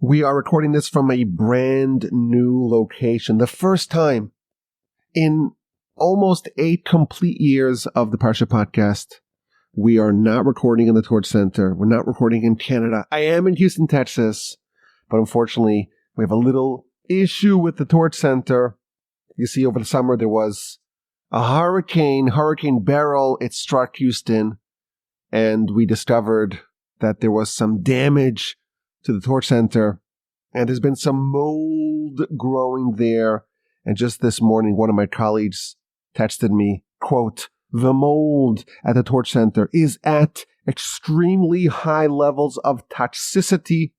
We are recording this from a brand new location. The first time in almost 8 complete years of the Parsha podcast, we are not recording in the Torch Center. We're not recording in Canada. I am in Houston, Texas, but unfortunately, we have a little issue with the Torch Center. You see, over the summer, there was a Hurricane Beryl. It struck Houston, and we discovered that there was some damage to the Torch Center, and there's been some mold growing there. And just this morning, one of my colleagues texted me, quote, "The mold at the Torch Center is at extremely high levels of toxicity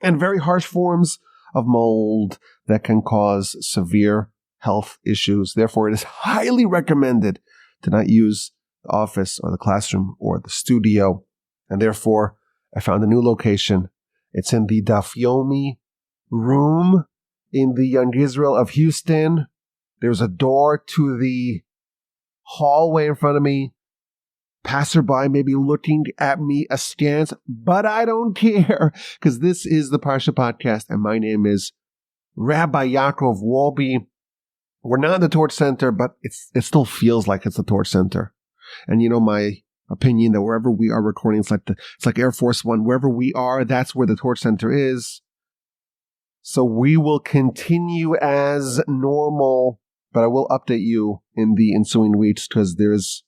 and very harsh forms of mold that can cause severe health issues. Therefore, it is highly recommended to not use the office or the classroom or the studio." And therefore, I found a new location. It's in the Dafyomi room in the Young Israel of Houston. There's a door to the hallway in front of me. Passerby may be looking at me askance, but I don't care, because this is the Parsha podcast, and my name is Rabbi Yaakov Wolbe. We're not in the Torch Center, but it still feels like it's the Torch Center. And you know my opinion that wherever we are recording, it's like Air Force One. Wherever we are, that's where the Torch Center is. So we will continue as normal, but I will update you in the ensuing weeks because there's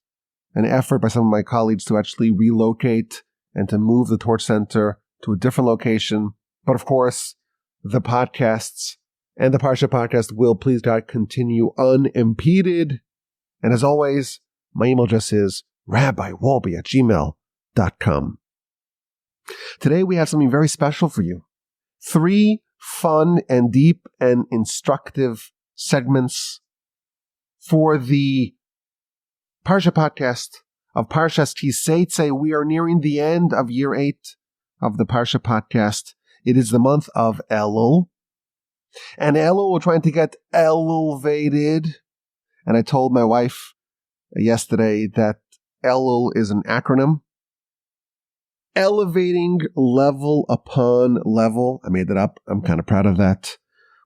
an effort by some of my colleagues to actually relocate and to move the Torch Center to a different location. But of course, the podcasts and the Parsha podcast will, please God, continue unimpeded. And as always, my email address is rabbiwolbe@gmail.com. Today we have something very special for you. 3 fun and deep and instructive segments for the Parsha podcast of Parshas Ki Seitzei. We are nearing the end of year 8 of the Parsha podcast. It is the month of Elul. And Elul, we're trying to get elevated. And I told my wife yesterday that Elul is an acronym. Elevating level upon level. I made that up. I'm kind of proud of that.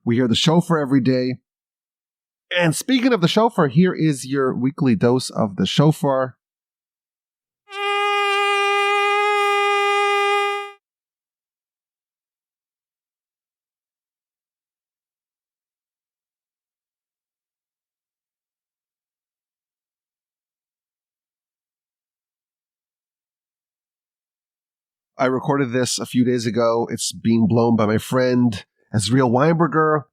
We hear the shofar every day. And speaking of the shofar, here is your weekly dose of the shofar. I recorded this a few days ago. It's being blown by my friend Azriel Weinberger.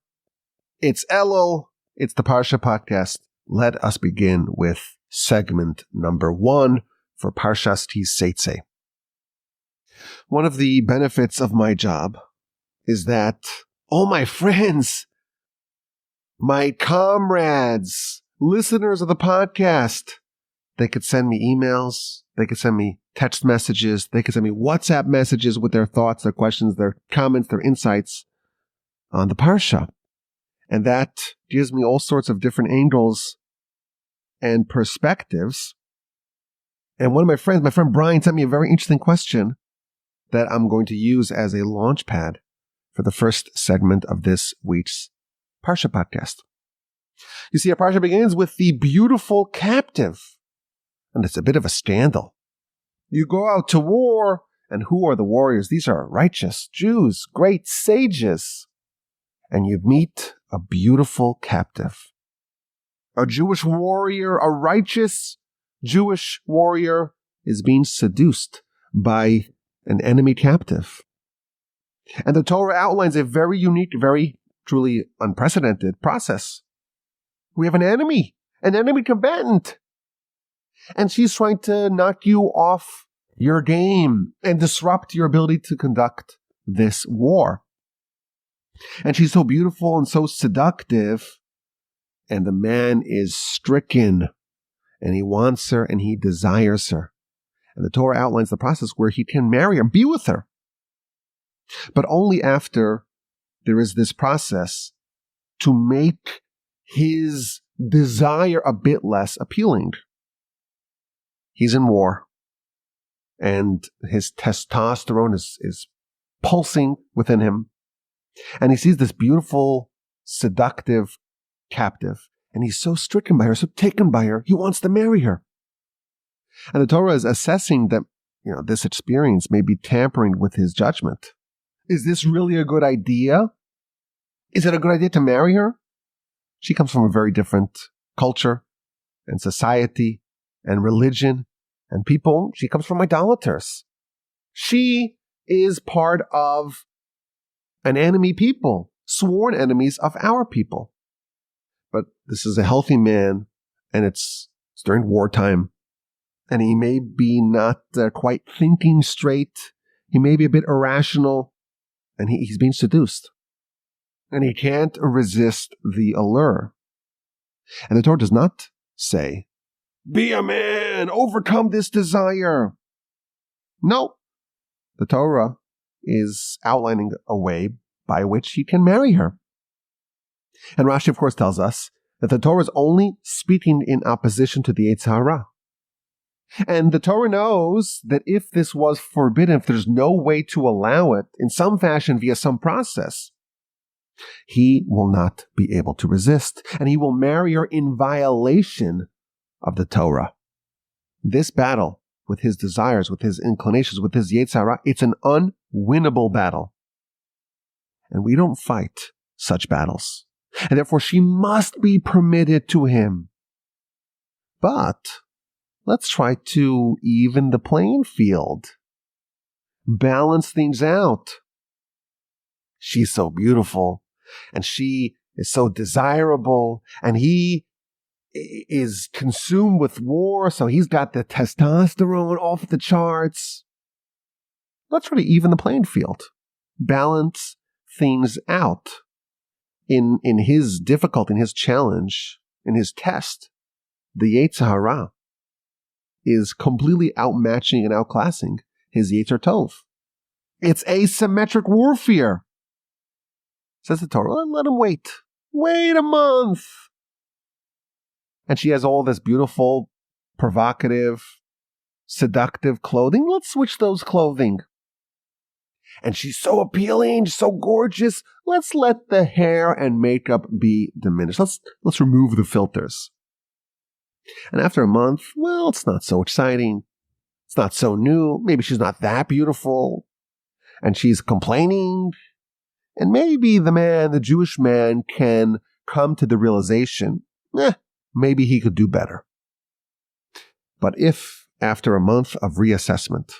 It's Elul. It's the Parsha podcast. Let us begin with segment number 1 for Parshas Ki Seitzei. One of the benefits of my job is that all my friends, my comrades, listeners of the podcast, they could send me emails. They could send me text messages. They could send me WhatsApp messages with their thoughts, their questions, their comments, their insights on the Parsha. And that gives me all sorts of different angles and perspectives. And one of my friends, my friend Brian, sent me a very interesting question that I'm going to use as a launch pad for the first segment of this week's Parsha podcast. You see, our Parsha begins with the beautiful captive. And it's a bit of a scandal. You go out to war, and who are the warriors? These are righteous Jews, great sages. And you meet a beautiful captive. A Jewish warrior, a righteous Jewish warrior is being seduced by an enemy captive. And the Torah outlines a very unique, very truly unprecedented process. We have an enemy combatant. And she's trying to knock you off your game and disrupt your ability to conduct this war. And she's so beautiful and so seductive. And the man is stricken. And he wants her and he desires her. And the Torah outlines the process where he can marry her and be with her. But only after there is this process to make his desire a bit less appealing. He's in war, and his testosterone is pulsing within him, And he sees this beautiful, seductive captive. And he's so stricken by her, so taken by her, he wants to marry her. And the Torah is assessing that, this experience may be tampering with his judgment. Is this really a good idea? Is it a good idea to marry her? She comes from a very different culture and society and religion and people. She comes from idolaters. She is part of an enemy people, sworn enemies of our people. But this is a healthy man, and it's during wartime, and he may be not quite thinking straight. He may be a bit irrational, and he's being seduced. And he can't resist the allure. And the Torah does not say, be a man, overcome this desire. No. The Torah is outlining a way by which he can marry her. And Rashi, of course, tells us that the Torah is only speaking in opposition to the tzaraas. And the Torah knows that if this was forbidden, if there's no way to allow it in some fashion via some process, he will not be able to resist, and he will marry her in violation of the Torah. This battle with his desires, with his inclinations, with his yetzirah, it's an unwinnable battle. And we don't fight such battles. And therefore she must be permitted to him. But let's try to even the playing field. Balance things out. She's so beautiful, and she is so desirable, and he is consumed with war, so he's got the testosterone off the charts. Let's try to even the playing field. Balance things out. In his difficulty, in his challenge, in his test, the yetzirah is completely outmatching and outclassing his yetzer tov. It's asymmetric warfare. Says the Torah, let him wait. Wait a month. And she has all this beautiful, provocative, seductive clothing. Let's switch those clothing. And she's so appealing, so gorgeous. Let's let the hair and makeup be diminished. Let's remove the filters. And after a month, well, it's not so exciting. It's not so new. Maybe she's not that beautiful. And she's complaining. And maybe the Jewish man, can come to the realization, maybe he could do better. But if, after a month of reassessment,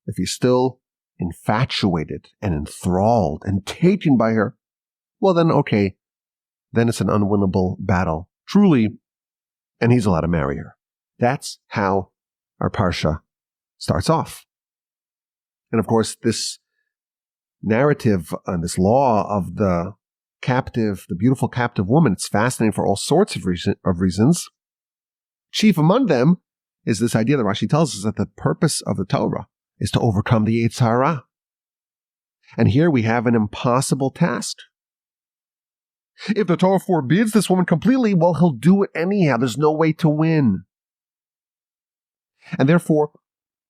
if he's still infatuated and enthralled and taken by her, well then okay, then it's an unwinnable battle, truly, and he's allowed to marry her. That's how our Parsha starts off. And of course, this narrative and this law of the captive, the beautiful captive woman, it's fascinating for all sorts of reasons. Chief among them is this idea that Rashi tells us that the purpose of the Torah is to overcome the tzaraas. And here we have an impossible task. If the Torah forbids this woman completely, well, he'll do it anyhow. There's no way to win. And therefore,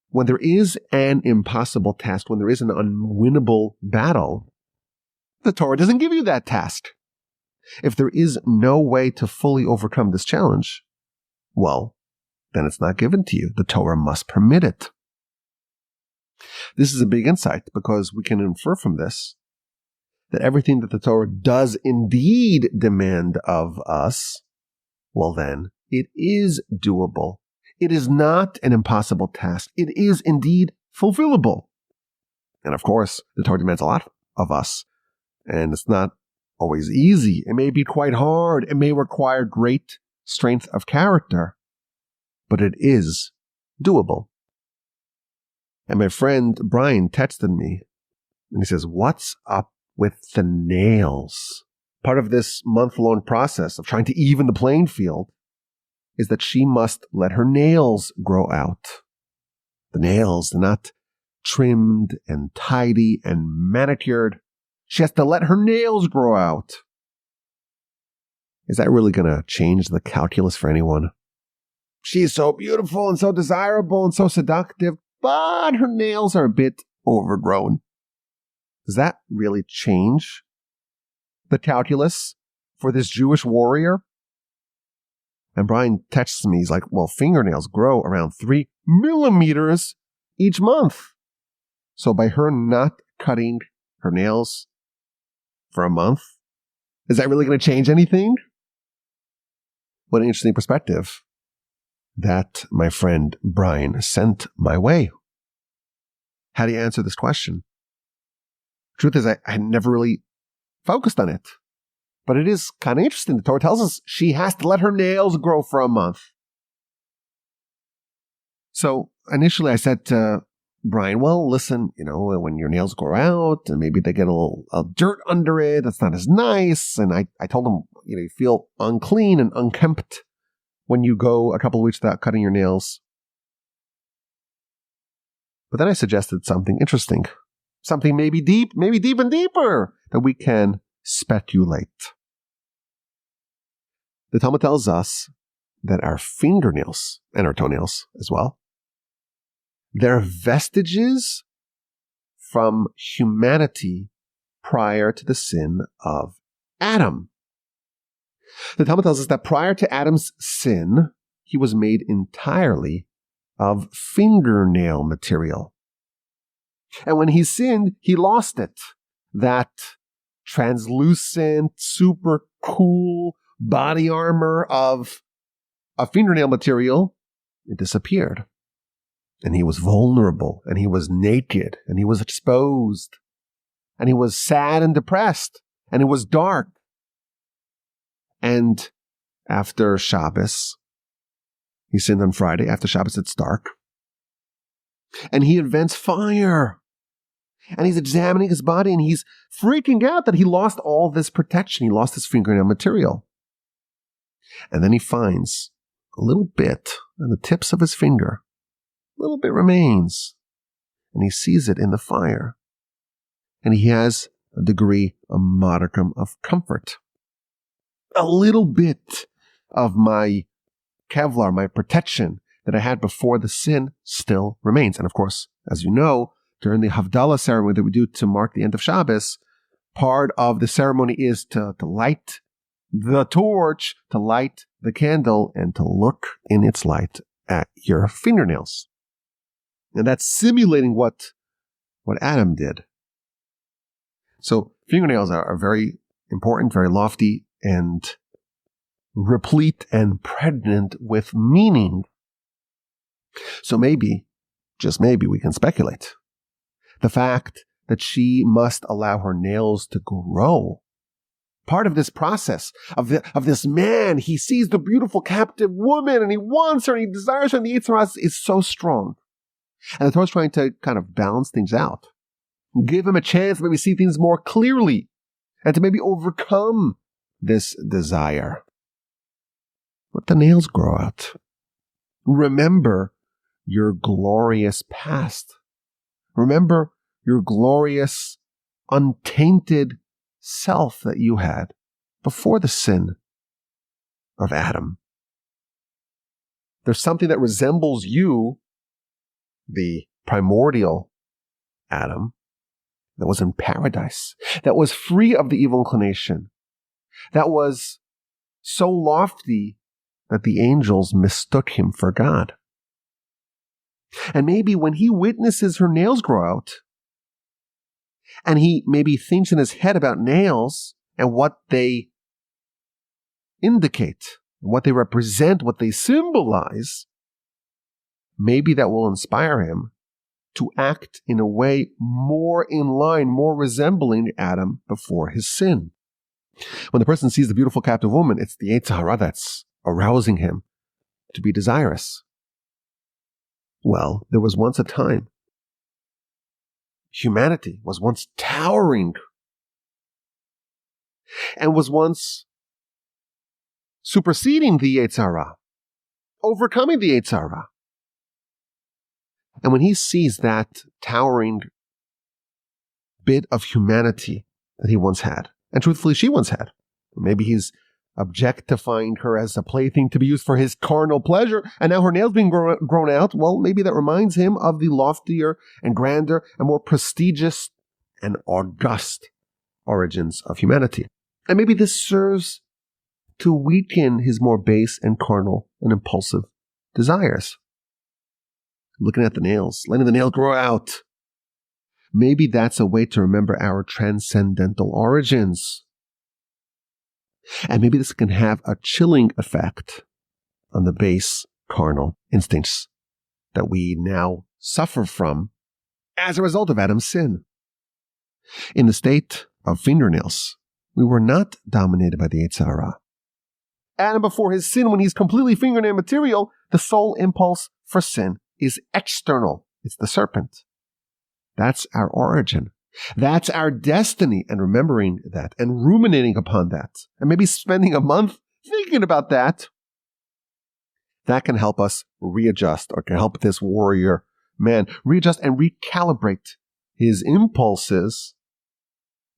when there is an impossible task, when there is an unwinnable battle, the Torah doesn't give you that task. If there is no way to fully overcome this challenge, well, then it's not given to you. The Torah must permit it. This is a big insight because we can infer from this that everything that the Torah does indeed demand of us, well then, it is doable. It is not an impossible task. It is indeed fulfillable. And of course, the Torah demands a lot of us. And it's not always easy. It may be quite hard. It may require great strength of character. But it is doable. And my friend Brian texted me, and he says, what's up with the nails? Part of this month-long process of trying to even the playing field is that she must let her nails grow out. The nails, they're not trimmed and tidy and manicured. She has to let her nails grow out. Is that really going to change the calculus for anyone? She's so beautiful and so desirable and so seductive, but her nails are a bit overgrown. Does that really change the calculus for this Jewish warrior? And Brian texts me, he's like, well, fingernails grow around 3 millimeters each month. So by her not cutting her nails for a month, is that really going to change anything? What an interesting perspective that my friend Brian sent my way. How do you answer this question? Truth is, I had never really focused on it. But it is kind of interesting. The Torah tells us she has to let her nails grow for a month. So initially I said to Brian, well, listen, when your nails grow out and maybe they get a little dirt under it, that's not as nice. And I told him, you feel unclean and unkempt when you go a couple of weeks without cutting your nails. But then I suggested something interesting, something maybe deep and deeper that we can speculate. The Talmud tells us that our fingernails and our toenails as well, they're vestiges from humanity prior to the sin of Adam. The Talmud tells us that prior to Adam's sin, he was made entirely of fingernail material. And when he sinned, he lost it. That translucent, super cool body armor of a fingernail material, it disappeared. And he was vulnerable, and he was naked, and he was exposed, and he was sad and depressed, and it was dark. And after Shabbos, he sinned on Friday. After Shabbos, it's dark. And he invents fire. And he's examining his body, and he's freaking out that he lost all this protection. He lost his fingernail material. And then he finds a little bit on the tips of his finger. A little bit remains. And he sees it in the fire. And he has a modicum of comfort. A little bit of my Kevlar, my protection that I had before the sin still remains. And of course, as you know, during the Havdalah ceremony that we do to mark the end of Shabbos, part of the ceremony is to light the torch, to light the candle, and to look in its light at your fingernails. And that's simulating what Adam did. So fingernails are very important, very lofty, and replete and pregnant with meaning. So maybe, just maybe, we can speculate. The fact that she must allow her nails to grow. Part of this process of this man, he sees the beautiful captive woman and he wants her and he desires her, and the tzaraas is so strong. And the Torah is trying to kind of balance things out. Give him a chance to maybe see things more clearly and to maybe overcome this desire. Let the nails grow out. Remember your glorious past. Remember your glorious, untainted self that you had before the sin of Adam. There's something that resembles you, the primordial Adam, that was in paradise, that was free of the evil inclination, that was so lofty that the angels mistook him for God. And maybe when he witnesses her nails grow out, and he maybe thinks in his head about nails and what they indicate, what they represent, what they symbolize, maybe that will inspire him to act in a way more in line, more resembling Adam before his sin. When the person sees the beautiful captive woman, it's the tzaraas that's arousing him to be desirous. Well, there was once a time. Humanity was once towering and was once superseding the tzaraas, overcoming the tzaraas. And when he sees that towering bit of humanity that he once had, and truthfully she once had, maybe he's objectifying her as a plaything to be used for his carnal pleasure, and now her nails being grown out, well, maybe that reminds him of the loftier and grander and more prestigious and august origins of humanity. And maybe this serves to weaken his more base and carnal and impulsive desires. Looking at the nails, letting the nail grow out. Maybe that's a way to remember our transcendental origins. And maybe this can have a chilling effect on the base carnal instincts that we now suffer from as a result of Adam's sin. In the state of fingernails, we were not dominated by the tzaraas. Adam, before his sin, when he's completely fingernail material, the sole impulse for sin is external. It's the serpent. That's our origin. That's our destiny. And remembering that and ruminating upon that, and maybe spending a month thinking about that can help us readjust, or can help this warrior man readjust and recalibrate his impulses,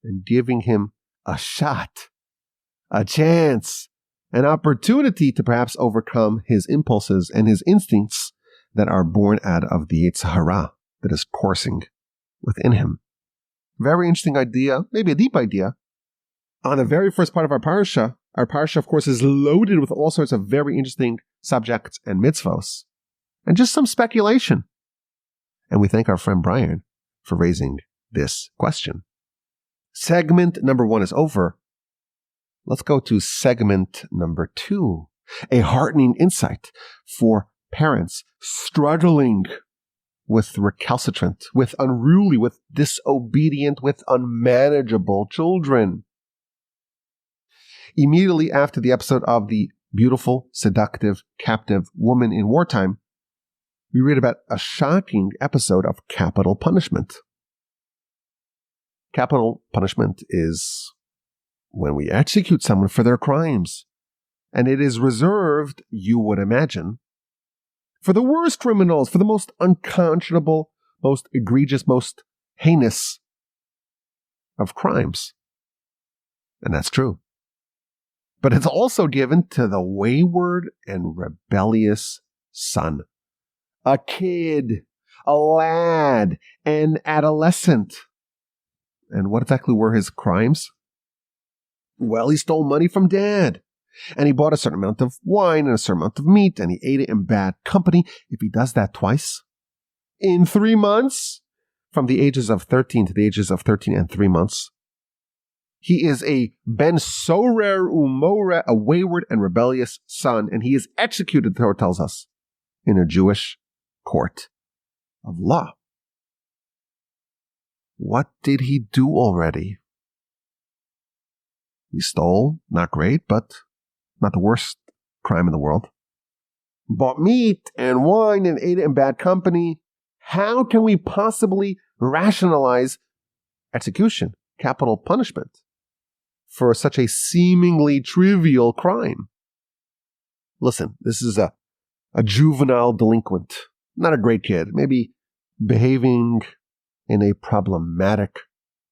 and giving him a shot, a chance, an opportunity to perhaps overcome his impulses and his instincts that are born out of the tzaraas that is coursing within him. Very interesting idea, maybe a deep idea. On the very first part of our parsha, of course, is loaded with all sorts of very interesting subjects and mitzvos, and just some speculation. And we thank our friend Brian for raising this question. Segment number 1 is over. Let's go to segment number 2, a heartening insight for parents struggling with recalcitrant, with unruly, with disobedient, with unmanageable children. Immediately after the episode of the beautiful, seductive, captive woman in wartime, we read about a shocking episode of capital punishment. Capital punishment is when we execute someone for their crimes. And it is reserved, you would imagine, for the worst criminals, for the most unconscionable, most egregious, most heinous of crimes. And that's true. But it's also given to the wayward and rebellious son. A kid, a lad, an adolescent. And what exactly were his crimes? Well, he stole money from dad. And he bought a certain amount of wine and a certain amount of meat, and he ate it in bad company. If he does that twice, in 3 months, from the ages of 13 to the ages of 13 and 3 months, he is a ben sorer umore, a wayward and rebellious son, and he is executed, the Torah tells us, in a Jewish court of law. What did he do already? He stole, not great, but not the worst crime in the world. Bought meat and wine and ate it in bad company. How can we possibly rationalize execution, capital punishment, for such a seemingly trivial crime? Listen, this is a juvenile delinquent, not a great kid, maybe behaving in a problematic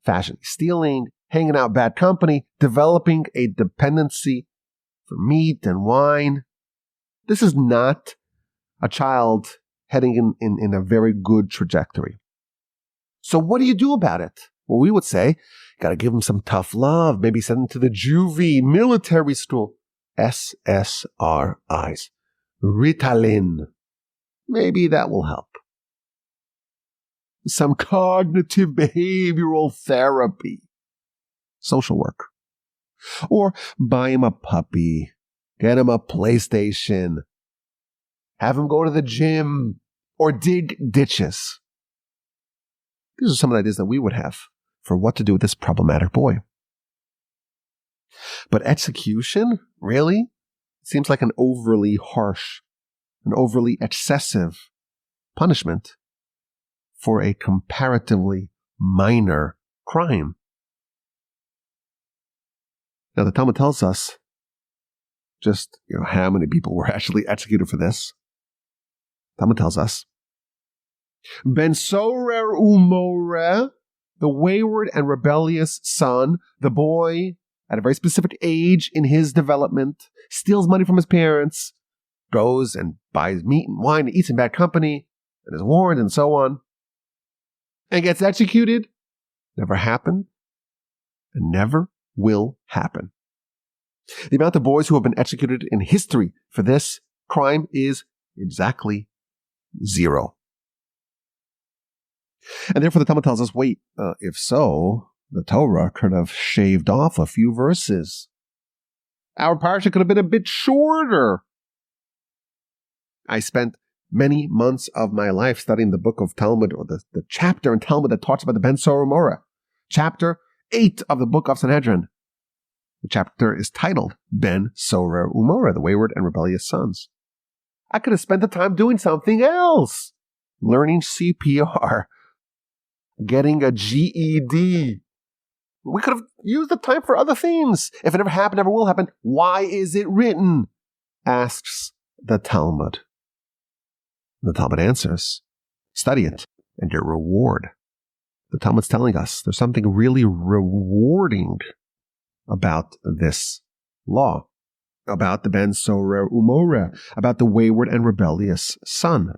fashion, stealing, hanging out bad company, developing a dependency for meat and wine. This is not a child heading in a very good trajectory. So what do you do about it? Well, we would say, got to give him some tough love, maybe send him to the juvie, military school, SSRIs, Ritalin. Maybe that will help. Some cognitive behavioral therapy, social work. Or buy him a puppy, get him a PlayStation, have him go to the gym, or dig ditches. These are some of the ideas that we would have for what to do with this problematic boy. But execution, really? It seems like an overly harsh, an overly excessive punishment for a comparatively minor crime. Now, the Talmud tells us just how many people were actually executed for this. The Talmud tells us, Ben sorer umore, the wayward and rebellious son, the boy at a very specific age in his development, steals money from his parents, goes and buys meat and wine, and eats in bad company, and is warned and so on, and gets executed. Never happened, and never will happen. The amount of boys who have been executed in history for this crime is exactly 0. And therefore the Talmud tells us, wait, if so, the Torah could have shaved off a few verses. Our parsha could have been a bit shorter. I spent many months of my life studying the book of Talmud, or the chapter in Talmud that talks about the Ben Sorah Umorah. Chapter 8 of the book of Sanhedrin. The chapter is titled Ben Sorah Umorah, the wayward and rebellious sons. I could have spent the time doing something else. Learning CPR. Getting a GED. We could have used the time for other things. If it never happened, never will happen, why is it written? Asks the Talmud. The Talmud answers, study it, and your reward. The Talmud's telling us there's something really rewarding about this law, about the Ben Sorah Umorah, about the wayward and rebellious son.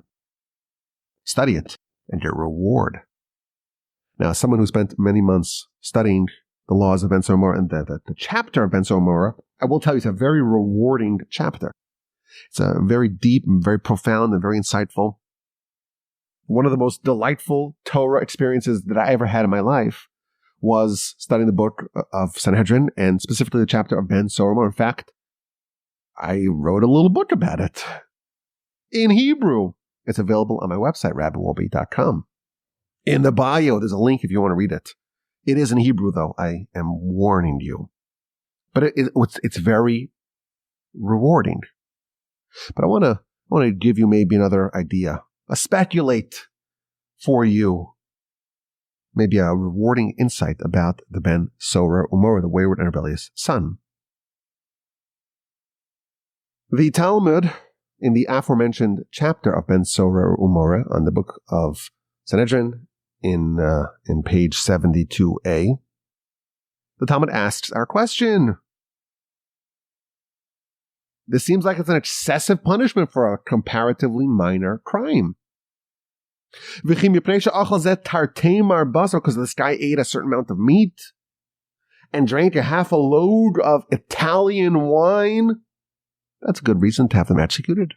Study it, and your reward. Now, as someone who spent many months studying the laws of Ben Sorah Umorah and the chapter of Ben Sorah Umorah, I will tell you it's a very rewarding chapter. It's a very deep and very profound and very insightful. One of the most delightful Torah experiences that I ever had in my life was studying the book of Sanhedrin, and specifically the chapter of Ben Sorah Umorah. In fact, I wrote a little book about it in Hebrew. It's available on my website, rabbiwolbe.com. In the bio, there's a link if you want to read it. It is in Hebrew, though. I am warning you. But it's very rewarding. But I want to give you maybe another idea, a speculate for you, maybe a rewarding insight about the Ben Sorah Umorah, the wayward and rebellious son. The Talmud, in the aforementioned chapter of Ben Sorah Umorah on the book of Sanhedrin, in page 72a, the Talmud asks our question. This seems like it's an excessive punishment for a comparatively minor crime. Because this guy ate a certain amount of meat and drank a half a load of Italian wine, that's a good reason to have them executed.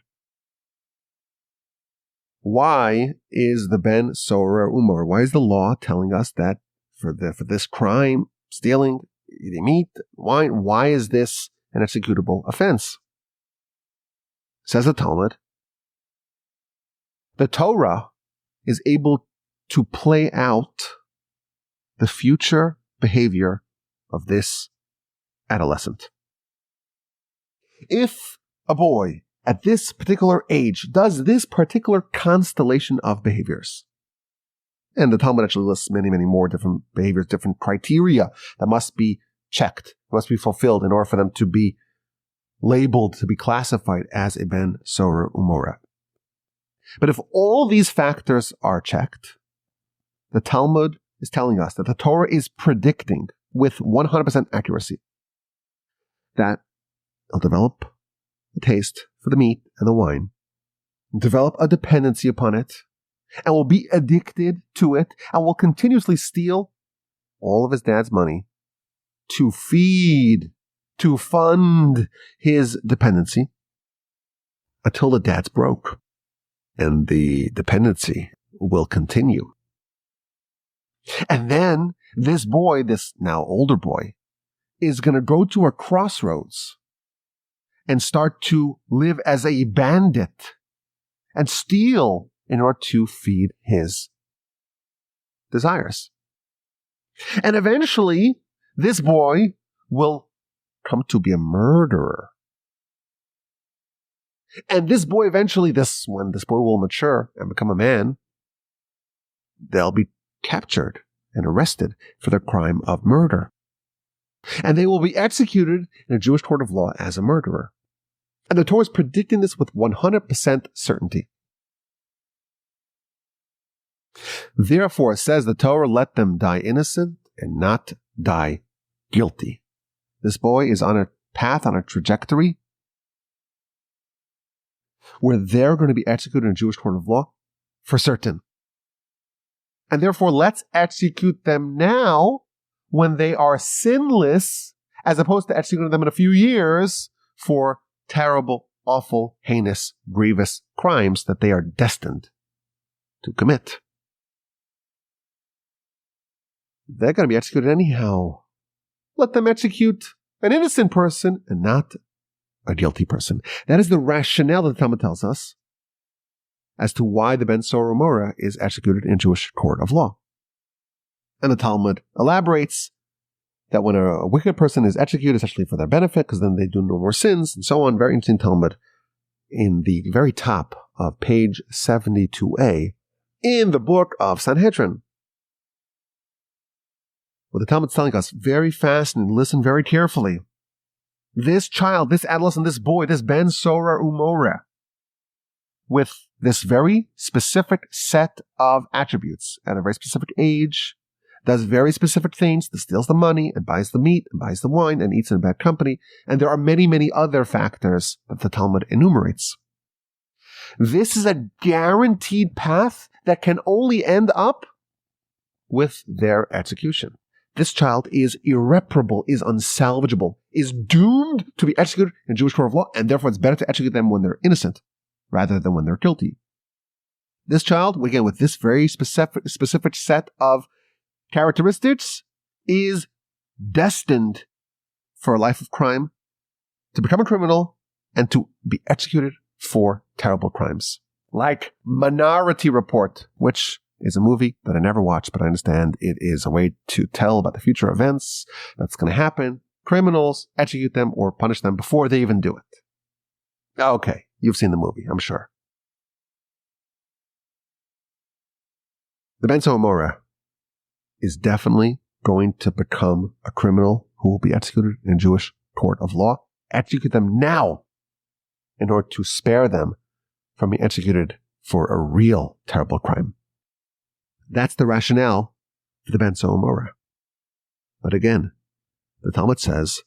Why is the Ben Sorah Umorah? Why is the law telling us that for this crime, stealing, eating meat, wine, why is this an executable offense? Says the Talmud, the Torah is able to play out the future behavior of this adolescent. If a boy at this particular age does this particular constellation of behaviors, and the Talmud actually lists many, many more different behaviors, different criteria that must be checked, must be fulfilled in order for them to be labeled, to be classified as a Ben Sorah Umorah. But if all these factors are checked, the Talmud is telling us that the Torah is predicting with 100% accuracy that he'll develop a taste for the meat and the wine, develop a dependency upon it, and will be addicted to it, and will continuously steal all of his dad's money to feed, to fund his dependency until the dad's broke. And the dependency will continue. And then this boy, this now older boy, is going to go to a crossroads and start to live as a bandit and steal in order to feed his desires. And eventually, this boy will come to be a murderer. And this boy eventually, when this boy will mature and become a man, they'll be captured and arrested for the crime of murder. And they will be executed in a Jewish court of law as a murderer. And the Torah is predicting this with 100% certainty. Therefore, it says the Torah, let them die innocent and not die guilty. This boy is on a path, on a trajectory, where they're going to be executed in a Jewish court of law for certain. And therefore, let's execute them now when they are sinless as opposed to executing them in a few years for terrible, awful, heinous, grievous crimes that they are destined to commit. They're going to be executed anyhow. Let them execute an innocent person and not a guilty person. That is the rationale that the Talmud tells us as to why the Ben Sora Umorah is executed in a Jewish court of law. And the Talmud elaborates that when a wicked person is executed, essentially for their benefit, because then they do no more sins, and so on. Very interesting Talmud in the very top of page 72a in the book of Sanhedrin. What the Talmud's telling us, very fascinating, listen very carefully. This child, this adolescent, this boy, this Ben Sora Umorah, with this very specific set of attributes at a very specific age, does very specific things, steals the money and buys the meat and buys the wine and eats in bad company. And there are many, many other factors that the Talmud enumerates. This is a guaranteed path that can only end up with their execution. This child is irreparable, is unsalvageable, is doomed to be executed in Jewish court of law, and therefore it's better to execute them when they're innocent rather than when they're guilty. This child, again, with this very specific set of characteristics, is destined for a life of crime, to become a criminal, and to be executed for terrible crimes. Like Minority Report, which is a movie that I never watched, but I understand it is a way to tell about the future events that's going to happen. Criminals, execute them or punish them before they even do it. Okay, you've seen the movie, I'm sure. The Ben Sora Umorah is definitely going to become a criminal who will be executed in a Jewish court of law. Execute them now in order to spare them from being executed for a real terrible crime. That's the rationale for the Ben Sora Umorah. But again, the Talmud says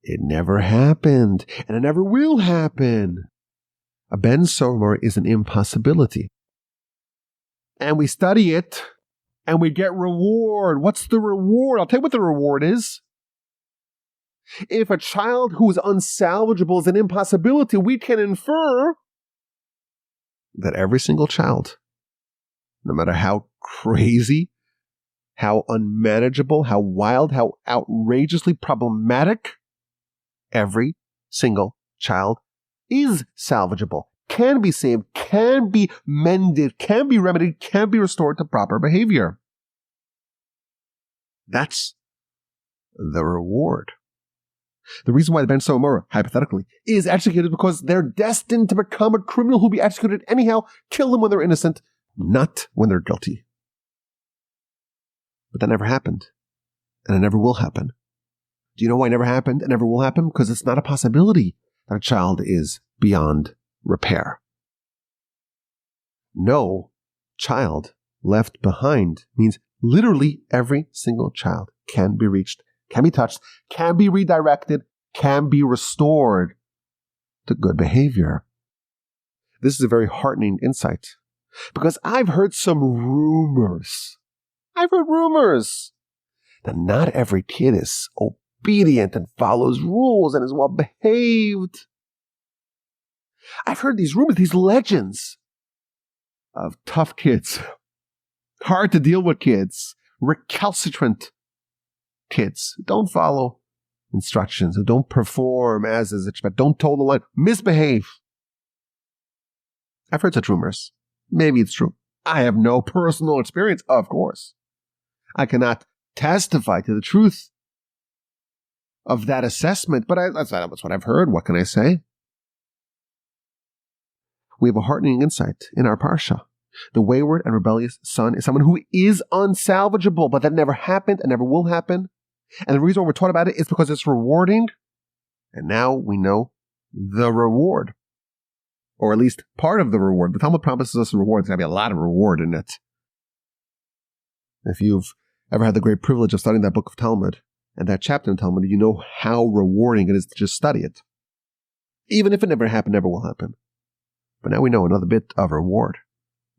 it never happened and it never will happen. A Ben Sora Umorah is an impossibility. And we study it and we get reward. What's the reward? I'll tell you what the reward is. If a child who is unsalvageable is an impossibility, we can infer that every single child, no matter how crazy, how unmanageable, how wild, how outrageously problematic, every single child is salvageable, can be saved, can be mended, can be remedied, can be restored to proper behavior. That's the reward. The reason why the Ben Sora Umorah, hypothetically, is executed because they're destined to become a criminal who'll be executed anyhow. Kill them when they're innocent, not when they're guilty. But that never happened, and it never will happen. Do you know why it never happened and never will happen? Because it's not a possibility that a child is beyond repair. No child left behind means literally every single child can be reached, can be touched, can be redirected, can be restored to good behavior. This is a very heartening insight because I've heard some rumors. I've heard rumors that not every kid is obedient and follows rules and is well behaved. I've heard these rumors, these legends of tough kids, hard to deal with kids, recalcitrant kids who don't follow instructions, who don't perform as is expected, don't toe the line, misbehave. I've heard such rumors. Maybe it's true. I have no personal experience, of course. I cannot testify to the truth of that assessment, but that's what I've heard. What can I say? We have a heartening insight in our Parsha. The wayward and rebellious son is someone who is unsalvageable, but that never happened and never will happen. And the reason why we're taught about it is because it's rewarding. And now we know the reward, or at least part of the reward. The Talmud promises us a reward. There's going to be a lot of reward in it. If you've ever had the great privilege of studying that book of Talmud and that chapter in Talmud, you know how rewarding it is to just study it. Even if it never happened, never will happen. But now we know another bit of reward.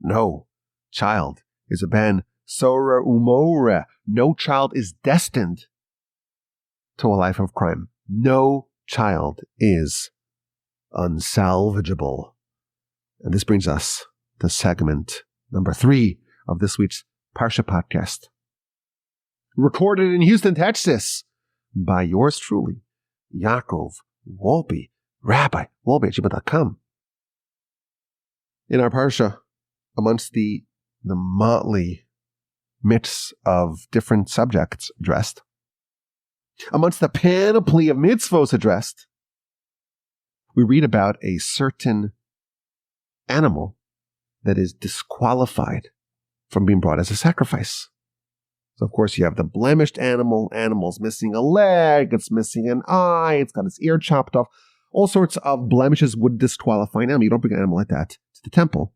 No child is a Ben Sora Umorah. No child is destined to a life of crime. No child is unsalvageable. And this brings us to segment number 3 of this week's Parsha podcast. Recorded in Houston, Texas, by yours truly, Yaakov Wolbe, Rabbi Wolbe at gmail.com. In our Parsha, amongst the motley mix of different subjects addressed, amongst the panoply of mitzvos addressed, we read about a certain animal that is disqualified from being brought as a sacrifice. So, of course, you have the blemished animal's missing a leg, it's missing an eye, it's got its ear chopped off. All sorts of blemishes would disqualify an animal. You don't bring an animal like that to the temple.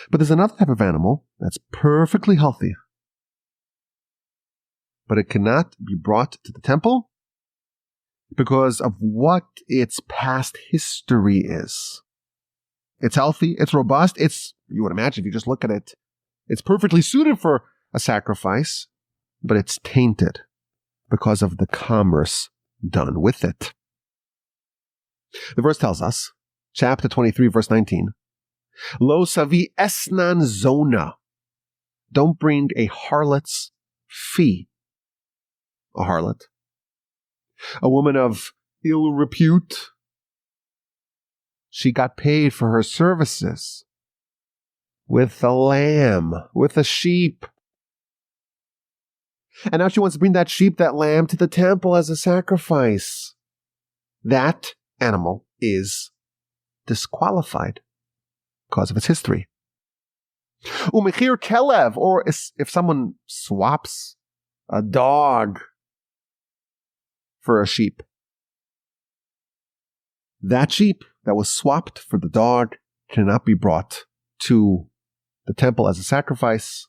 But there's another type of animal that's perfectly healthy, but it cannot be brought to the temple because of what its past history is. It's healthy, it's robust, you would imagine if you just look at it, it's perfectly suited for a sacrifice, but it's tainted because of the commerce done with it. The verse tells us, chapter 23, verse 19, Lo savi esnan zona. Don't bring a harlot's fee. A harlot. A woman of ill repute. She got paid for her services with a lamb, with a sheep. And now she wants to bring that sheep, that lamb, to the temple as a sacrifice. That animal is disqualified because of its history. Umechir kelev, or if someone swaps a dog for a sheep, that sheep that was swapped for the dog cannot be brought to the temple as a sacrifice.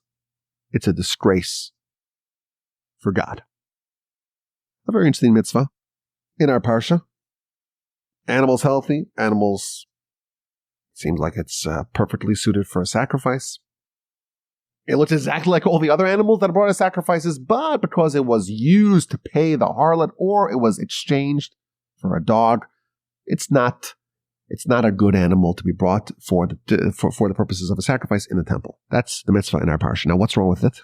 It's a disgrace for God. A very interesting mitzvah in our Parsha. Animals healthy, animals seems like it's perfectly suited for a sacrifice. It looks exactly like all the other animals that are brought as sacrifices, but because it was used to pay the harlot or it was exchanged for a dog, it's not a good animal to be brought for the purposes of a sacrifice in the temple. That's the mitzvah in our Parsha. Now, what's wrong with it?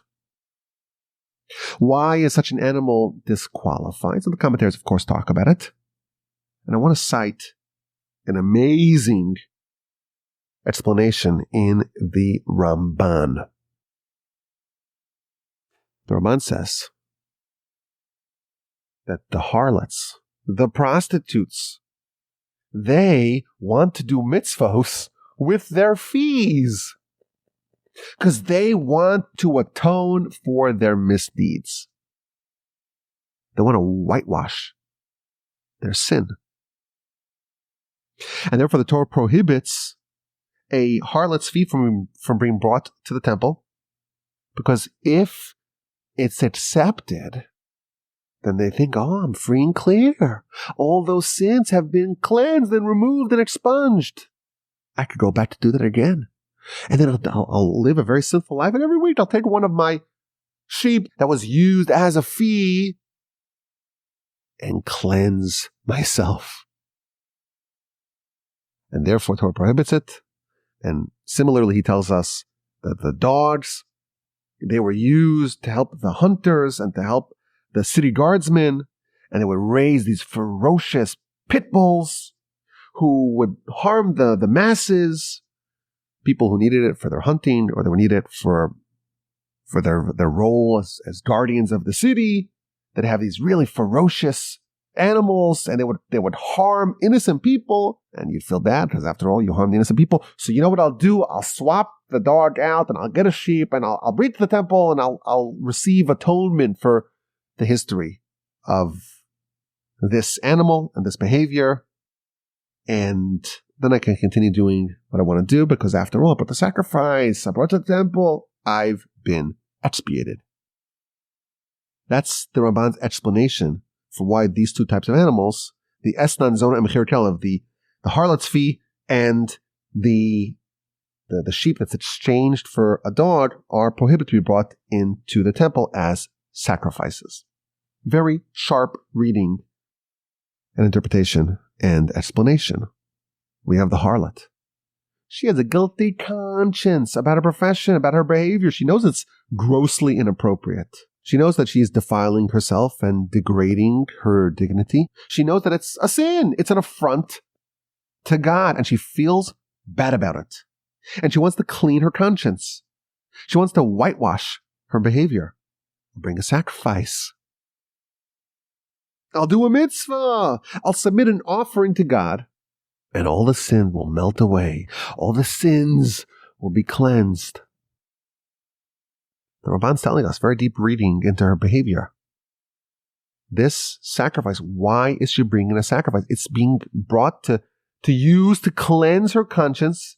Why is such an animal disqualified? So the commentaries, of course, talk about it. And I want to cite an amazing explanation in the Ramban. The Ramban says that the harlots, the prostitutes, they want to do mitzvos with their fees because they want to atone for their misdeeds. They want to whitewash their sin. And therefore the Torah prohibits a harlot's fee from being brought to the temple, because if it's accepted, then they think, oh, I'm free and clear. All those sins have been cleansed and removed and expunged. I could go back to do that again. And then I'll live a very sinful life. And every week I'll take one of my sheep that was used as a fee and cleanse myself. And therefore Torah prohibits it. And similarly, he tells us that the dogs, they were used to help the hunters and to help the city guardsmen, and they would raise these ferocious pit bulls who would harm the masses, people who needed it for their hunting, or they would need it for their role as guardians of the city. They'd have these really ferocious animals, and they would harm innocent people, and you'd feel bad because after all, you harmed the innocent people. So you know what I'll do? I'll swap the dog out, and I'll get a sheep, and I'll bring it to the temple, and I'll receive atonement for the history of this animal and this behavior, and then I can continue doing what I want to do, because after all, I brought the sacrifice, I brought it to the temple, I've been expiated. That's the Ramban's explanation for why these two types of animals, the Esnan Zona and Mechir Kelev, the harlot's fee and the sheep that's exchanged for a dog, are prohibited to be brought into the temple as sacrifices. very sharp reading and interpretation and explanation. We have the harlot. She has a guilty conscience about her profession, about her behavior. She knows it's grossly inappropriate. She knows that she is defiling herself and degrading her dignity. She knows that it's a sin. It's an affront to God, and she feels bad about it. And she wants to clean her conscience. She wants to whitewash her behavior, bring a sacrifice. I'll do a mitzvah. I'll submit an offering to God, and all the sin will melt away. All the sins will be cleansed. The Ramban's telling us very deep reading into her behavior. This sacrifice, why is she bringing a sacrifice? It's being brought to use to cleanse her conscience.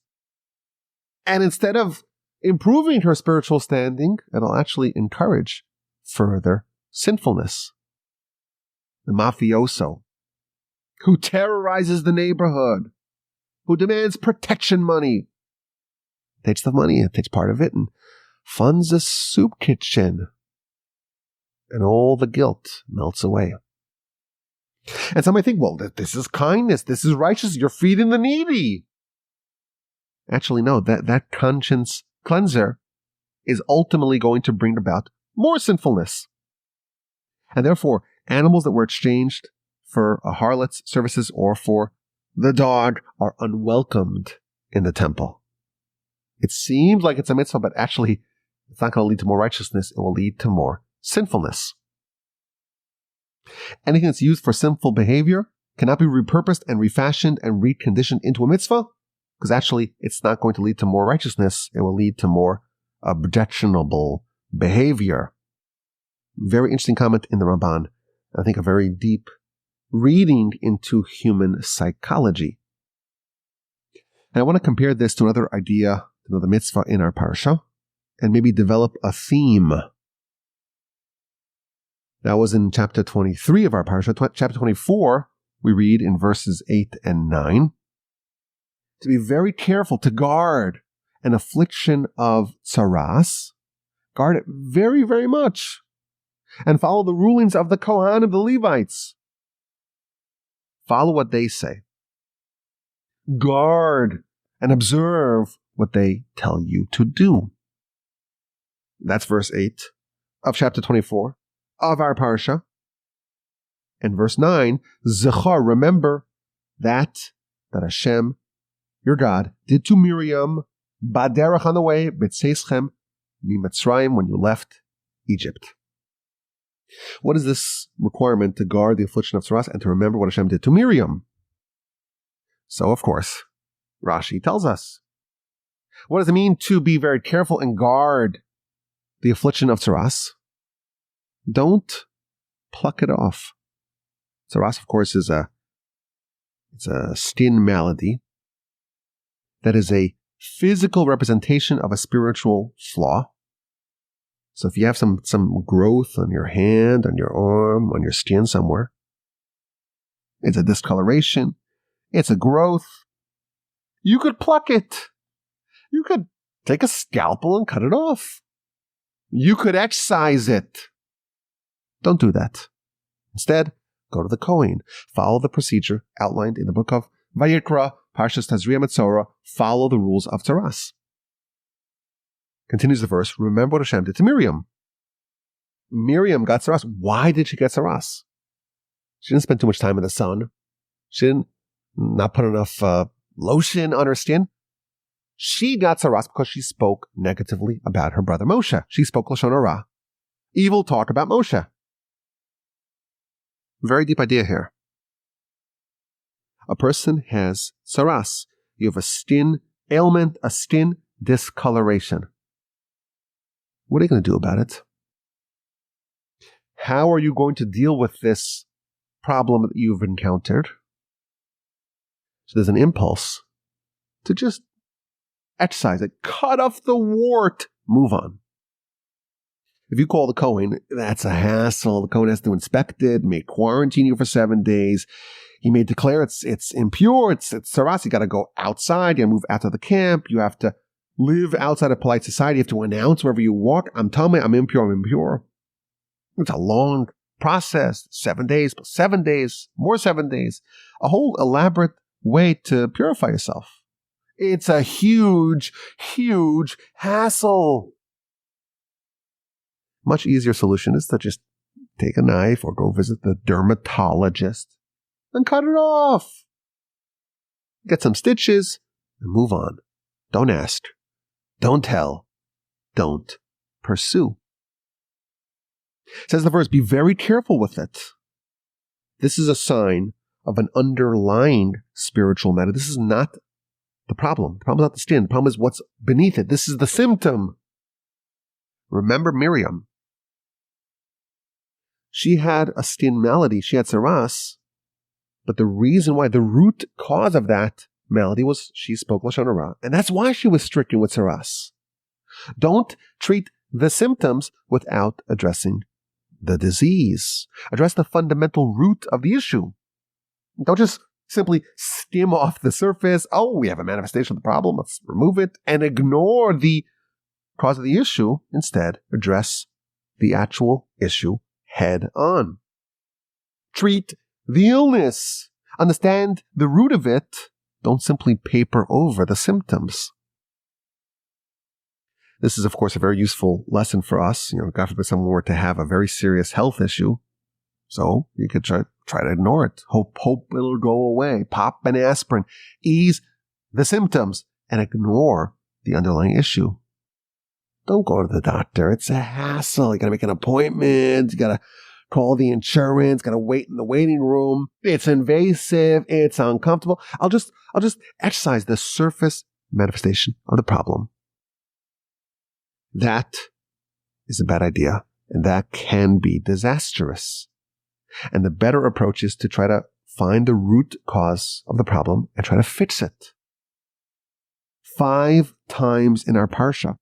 And instead of improving her spiritual standing, it'll actually encourage further sinfulness. The mafioso, who terrorizes the neighborhood, who demands protection money, takes the money and takes part of it and funds a soup kitchen. And all the guilt melts away. And some might think, well, this is kindness, this is righteous, you're feeding the needy. Actually, no, that conscience cleanser is ultimately going to bring about more sinfulness. And therefore, animals that were exchanged for a harlot's services or for the dog are unwelcomed in the temple. It seems like it's a mitzvah, but actually it's not going to lead to more righteousness. It will lead to more sinfulness. Anything that's used for sinful behavior cannot be repurposed and refashioned and reconditioned into a mitzvah, because actually it's not going to lead to more righteousness. It will lead to more objectionable behavior. Very interesting comment in the Ramban. I think a very deep reading into human psychology. And I want to compare this to another idea, another mitzvah in our parsha, and maybe develop a theme. That was in chapter 23 of our parsha. Chapter 24, we read in verses 8 and 9, to be very careful to guard an affliction of tzaraas, guard it very, very much, and follow the rulings of the Kohanim and the Levites. Follow what they say. Guard and observe what they tell you to do. That's verse 8 of chapter 24 of our parsha. And verse 9, Zechar, remember that Hashem, your God, did to Miriam, Baderach on the way, B'tzeschem, Mitzrayim, when you left Egypt. What is this requirement to guard the affliction of tzaraas and to remember what Hashem did to Miriam? So, of course, Rashi tells us. What does it mean to be very careful and guard the affliction of tzaraas? Don't pluck it off. Tzaraas, of course, is a skin malady that is a physical representation of a spiritual flaw. So if you have some growth on your hand, on your arm, on your skin somewhere, it's a discoloration, it's a growth, you could pluck it. You could take a scalpel and cut it off. You could excise it. Don't do that. Instead, go to the Kohen. Follow the procedure outlined in the book of Vayikra, Parshas Tazria Metzora. Follow the rules of tzaraas. Continues the verse, remember what Hashem did to Miriam. Miriam got tzaraas. Why did she get tzaraas? She didn't spend too much time in the sun. She didn't not put enough lotion on her skin. She got tzaraas because she spoke negatively about her brother Moshe. She spoke lashon hara, evil talk about Moshe. Very deep idea here. A person has tzaraas. You have a skin ailment, a skin discoloration. What are you going to do about it? How are you going to deal with this problem that you've encountered? So there's an impulse to just excise it, cut off the wart, move on. If you call the Kohen, that's a hassle. The Kohen has to inspect it, may quarantine you for 7 days. He may declare it's impure, it's tzaraas. You got to go outside, you got to move out of the camp, you have to live outside of polite society, you have to announce wherever you walk, I'm telling you, I'm impure. It's a long process, 7 days, 7 days, more 7 days, a whole elaborate way to purify yourself. It's a huge, huge hassle. Much easier solution is to just take a knife or go visit the dermatologist and cut it off. Get some stitches and move on. Don't ask. Don't tell. Don't pursue. Says the verse, be very careful with it. This is a sign of an underlying spiritual matter. This is not the problem. The problem is not the skin. The problem is what's beneath it. This is the symptom. Remember Miriam. She had a skin malady. She had tzaraas. But the reason why, the root cause of that malady was she spoke Lashon Hara. And that's why she was stricken with tzaraas. Don't treat the symptoms without addressing the disease. Address the fundamental root of the issue. Don't just simply skim off the surface. Oh, we have a manifestation of the problem. Let's remove it and ignore the cause of the issue. Instead, address the actual issue head on. Treat the illness. Understand the root of it. Don't simply paper over the symptoms. This is, of course, a very useful lesson for us. God forbid someone were to have a very serious health issue. So you could try to ignore it. Hope it'll go away. Pop an aspirin. Ease the symptoms and ignore the underlying issue. Don't go to the doctor. It's a hassle. You got to make an appointment. You got to call the insurance. Got to wait in the waiting room. It's invasive. It's uncomfortable. I'll just exercise the surface manifestation of the problem. That is a bad idea, and that can be disastrous. And the better approach is to try to find the root cause of the problem and try to fix it. 5 times in our Parsha.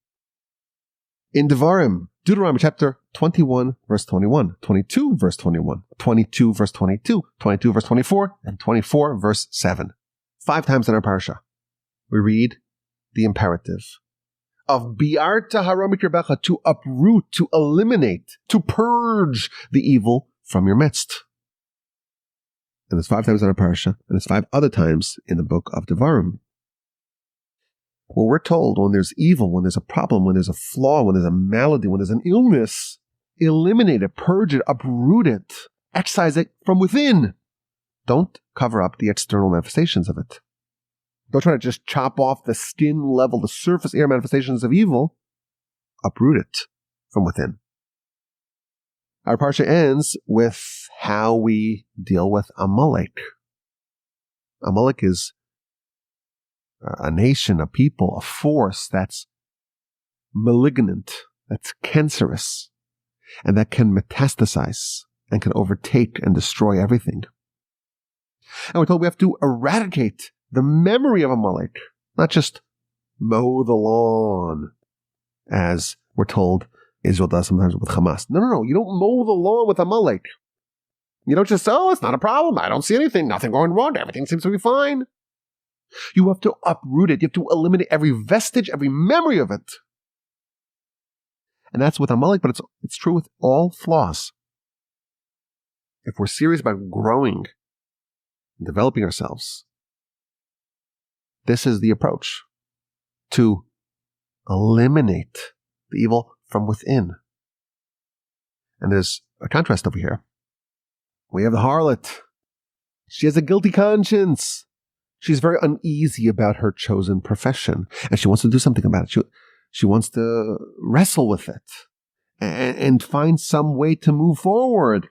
In Devarim, Deuteronomy chapter 21, verse 21, 22, verse 21, 22, verse 22, 22, verse 24, and 24, verse 7. 5 times in our Parsha, we read the imperative of bi'arta hara mikirbecha, to uproot, to eliminate, to purge the evil from your midst. And there's 5 times in our Parsha, and there's 5 other times in the book of Devarim. Well, we're told when there's evil, when there's a problem, when there's a flaw, when there's a malady, when there's an illness, eliminate it, purge it, uproot it, excise it from within. Don't cover up the external manifestations of it. Don't try to just chop off the skin level, the surface air manifestations of evil. Uproot it from within. Our Parsha ends with how we deal with Amalek. Amalek is a nation, a people, a force that's malignant, that's cancerous, and that can metastasize and can overtake and destroy everything. And we're told we have to eradicate the memory of Amalek, not just mow the lawn, as we're told Israel does sometimes with Hamas. No. You don't mow the lawn with Amalek. You don't just say, oh, it's not a problem. I don't see anything. Nothing going wrong. Everything seems to be fine. You have to uproot it. You have to eliminate every vestige, every memory of it. And that's with Amalek, but it's true with all flaws. If we're serious about growing and developing ourselves, this is the approach, to eliminate the evil from within. And there's a contrast over here. We have the harlot. She has a guilty conscience. She's very uneasy about her chosen profession, and she wants to do something about it. She wants to wrestle with it and find some way to move forward.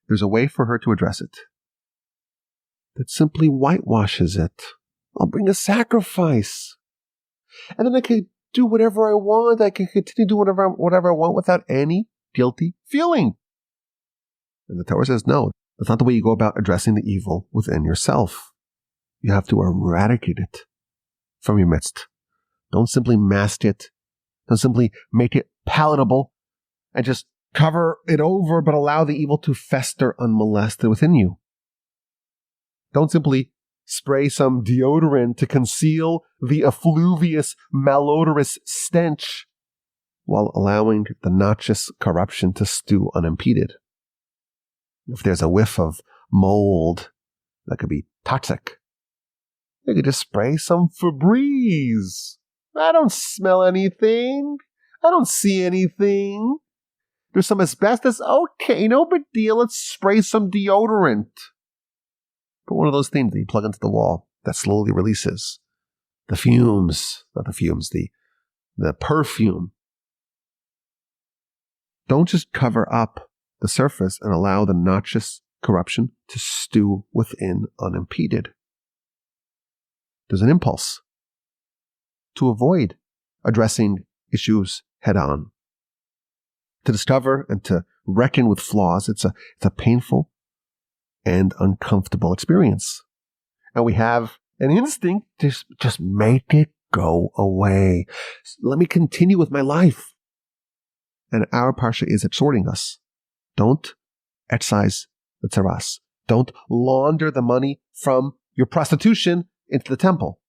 There's a way for her to address it that simply whitewashes it. I'll bring a sacrifice, and then I can do whatever I want. I can continue to do whatever I want without any guilty feeling. And the Torah says, no, that's not the way you go about addressing the evil within yourself. You have to eradicate it from your midst. Don't simply mask it. Don't simply make it palatable and just cover it over, but allow the evil to fester unmolested within you. Don't simply spray some deodorant to conceal the effluvious, malodorous stench while allowing the noxious corruption to stew unimpeded. If there's a whiff of mold that could be toxic, you could just spray some Febreze. I don't smell anything. I don't see anything. There's some asbestos. Okay, no big deal. Let's spray some deodorant. But one of those things that you plug into the wall that slowly releases the fumes, not the fumes, the perfume. Don't just cover up the surface and allow the noxious corruption to stew within unimpeded. There's an impulse to avoid addressing issues head on. To discover and to reckon with flaws, it's a painful and uncomfortable experience. And we have an instinct to just make it go away. Let me continue with my life. And our Parsha is exhorting us. Don't excise the tzaraas. Don't launder the money from your prostitution into the temple.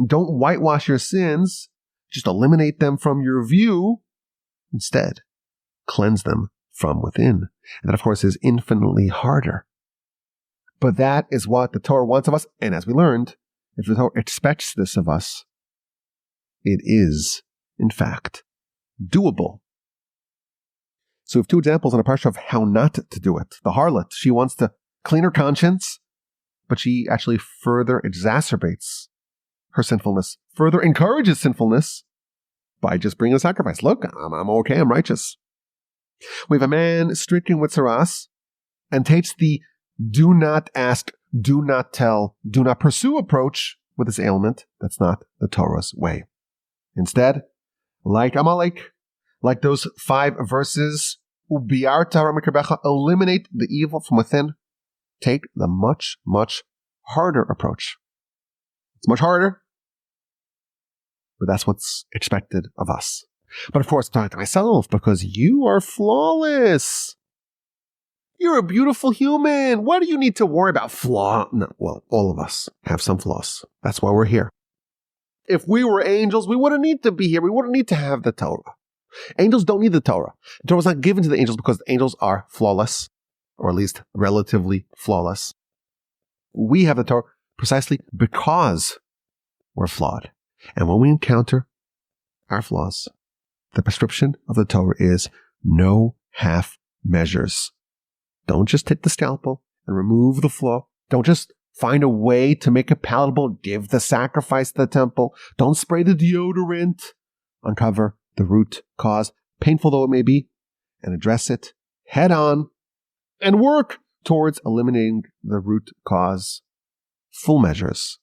Don't whitewash your sins. Just eliminate them from your view. Instead, cleanse them from within. And that, of course, is infinitely harder. But that is what the Torah wants of us. And as we learned, if the Torah expects this of us, it is, in fact, doable. So we have two examples in a Parsha of how not to do it. The harlot, she wants to clean her conscience, but she actually further exacerbates her sinfulness, further encourages sinfulness by just bringing a sacrifice. Look, I'm okay, I'm righteous. We have a man stricken with tzaraas and takes the do not ask, do not tell, do not pursue approach with his ailment. That's not the Torah's way. Instead, like Amalek, like those 5 verses, eliminate the evil from within. Take the much, much harder approach. It's much harder, but that's what's expected of us. But of course, I'm talking to myself because you are flawless. You're a beautiful human. What do you need to worry about? No, well, all of us have some flaws. That's why we're here. If we were angels, we wouldn't need to be here. We wouldn't need to have the Torah. Angels don't need the Torah. The Torah was not given to the angels because the angels are flawless, or at least relatively flawless. We have the Torah precisely because we're flawed. And when we encounter our flaws, the prescription of the Torah is no half measures. Don't just take the scalpel and remove the flaw. Don't just find a way to make it palatable. Give the sacrifice to the temple. Don't spray the deodorant. Uncover the root cause, painful though it may be, and address it head on and work towards eliminating the root cause. Full measures,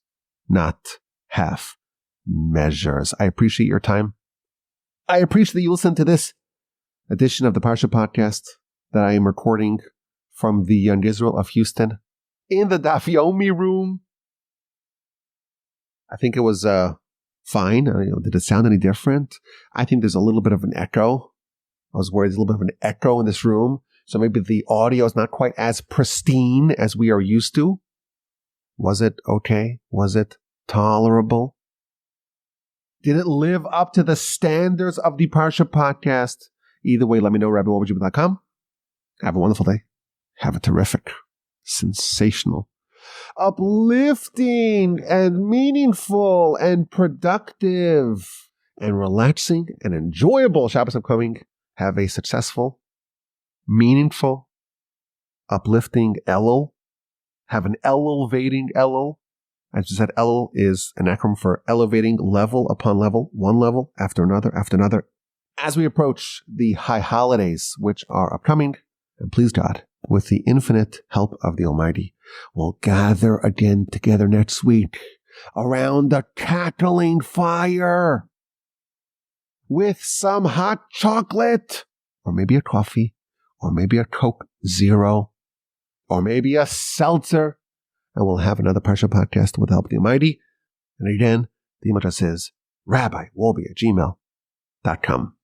not half measures. I appreciate your time. I appreciate that you listen to this edition of the Parsha podcast that I am recording from the Young Israel of Houston in the Daf Yomi room. I think it was fine. Did it sound any different? I think there's a little bit of an echo. I was worried there's a little bit of an echo in this room. So maybe the audio is not quite as pristine as we are used to. Was it okay? Was it tolerable? Did it live up to the standards of the Parsha podcast? Either way, let me know, rabbiwolberg.com. Have a wonderful day. Have a terrific, sensational, uplifting and meaningful and productive and relaxing and enjoyable Shabbos upcoming. Have a successful, meaningful, uplifting Elul. Have an elevating Elul. As you said, Elul is an acronym for elevating level upon level, one level after another after another. As we approach the high holidays, which are upcoming, and please God, with the infinite help of the Almighty, we'll gather again together next week around the cackling fire with some hot chocolate, or maybe a coffee, or maybe a Coke Zero, or maybe a seltzer, and we'll have another Parsha podcast with the help of the Almighty. And again, the email address is rabbiwolby@gmail.com.